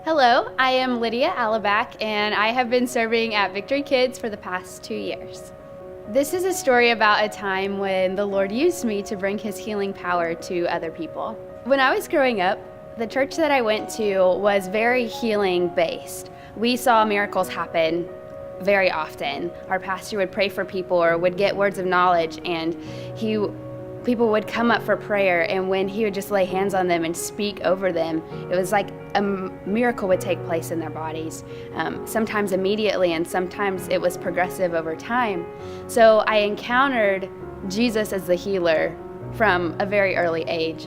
Hello, I am Lydia and I have been serving at Victory Kids for the past 2 years. This is a story about a time when the Lord used me to bring His healing power to other people. When I was growing up, the church that I went to was very healing based. We saw miracles happen very often. Our pastor would pray for people or would get words of knowledge, and people would come up for prayer, and when he would just lay hands on them and speak over them, it was like a miracle would take place in their bodies, sometimes immediately, and sometimes it was progressive over time. So I encountered Jesus as the healer from a very early age.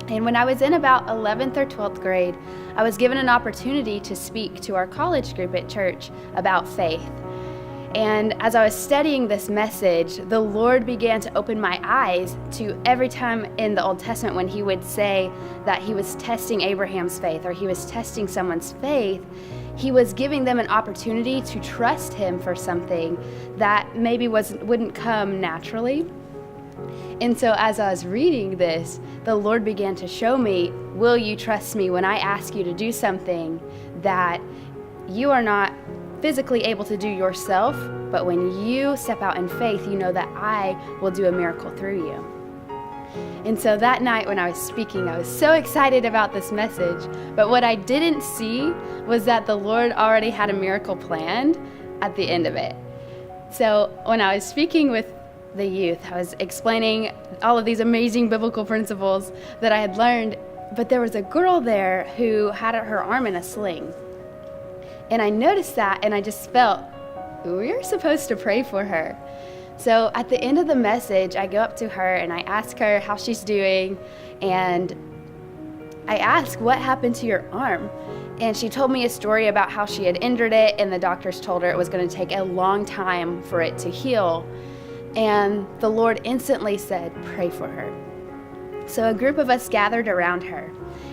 And when I was in about 11th or 12th grade, I was given an opportunity to speak to our college group at church about faith. And as I was studying this message, the Lord began to open my eyes to every time in the Old Testament when He would say that He was testing Abraham's faith or He was testing someone's faith, He was giving them an opportunity to trust Him for something that maybe wouldn't come naturally. And so as I was reading this, the Lord began to show me, will you trust me when I ask you to do something that you are not physically able to do yourself, but when you step out in faith, you know that I will do a miracle through you. And so that night when I was speaking, I was so excited about this message, but what I didn't see was that the Lord already had a miracle planned at the end of it. So when I was speaking with the youth, I was explaining all of these amazing biblical principles that I had learned, but there was a girl there who had her arm in a sling. And I noticed that, and I just felt, we're supposed to pray for her. So at the end of the message, I go up to her and I ask her how she's doing, and I ask, what happened to your arm? And she told me a story about how she had injured it, and the doctors told her it was going to take a long time for it to heal. And the Lord instantly said, pray for her. So a group of us gathered around her,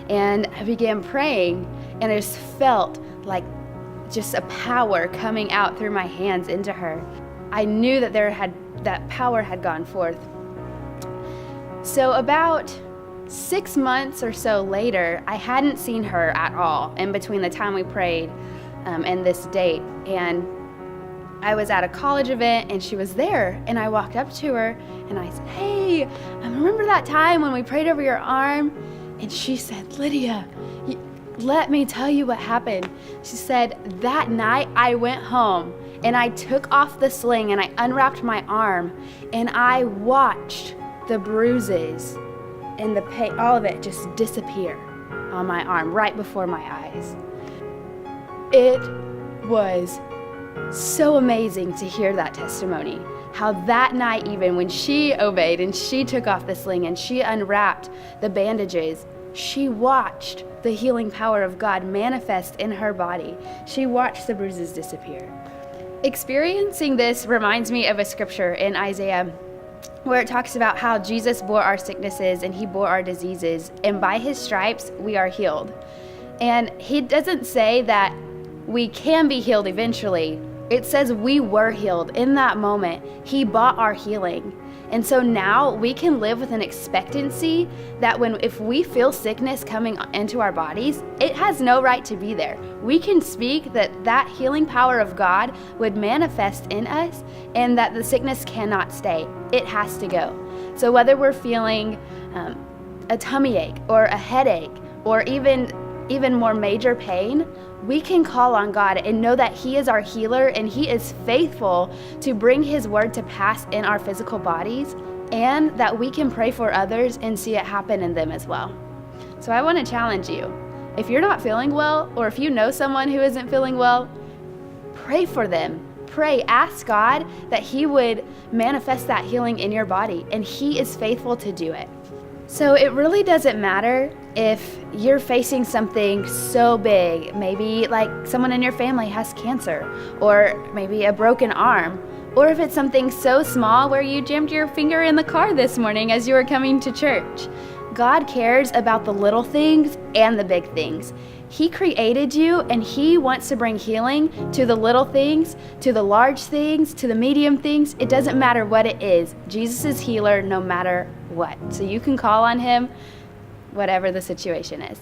and I began praying, and I just felt like just a power coming out through my hands into her. I knew that that power had gone forth. So about 6 months or so later, I hadn't seen her at all in between the time we prayed and this date. And I was at a college event and she was there, and I walked up to her and I said, hey, I remember that time when we prayed over your arm? And she said, Lydia, let me tell you what happened. She said, that night I went home and I took off the sling and I unwrapped my arm, and I watched the bruises and the pain, all of it just disappear on my arm right before my eyes. It was so amazing to hear that testimony, how that night, even when she obeyed and she took off the sling and she unwrapped the bandages, she watched the healing power of God manifest in her body. She watched the bruises disappear. Experiencing this reminds me of a scripture in Isaiah where it talks about how Jesus bore our sicknesses and He bore our diseases, and by His stripes we are healed. And He doesn't say that we can be healed eventually. It says we were healed in that moment. He bought our healing. And so now we can live with an expectancy that if we feel sickness coming into our bodies, it has no right to be there. We can speak that healing power of God would manifest in us, and that the sickness cannot stay. It has to go. So whether we're feeling a tummy ache or a headache or even more major pain, we can call on God and know that He is our healer, and He is faithful to bring His word to pass in our physical bodies, and that we can pray for others and see it happen in them as well. So I want to challenge you. If you're not feeling well, or if you know someone who isn't feeling well, pray for them. Pray, ask God that He would manifest that healing in your body, and He is faithful to do it. So it really doesn't matter if you're facing something so big, maybe like someone in your family has cancer, or maybe a broken arm, or if it's something so small where you jammed your finger in the car this morning as you were coming to church. God cares about the little things and the big things. He created you, and He wants to bring healing to the little things, to the large things, to the medium things. It doesn't matter what it is. Jesus is healer no matter what. So you can call on Him whatever the situation is.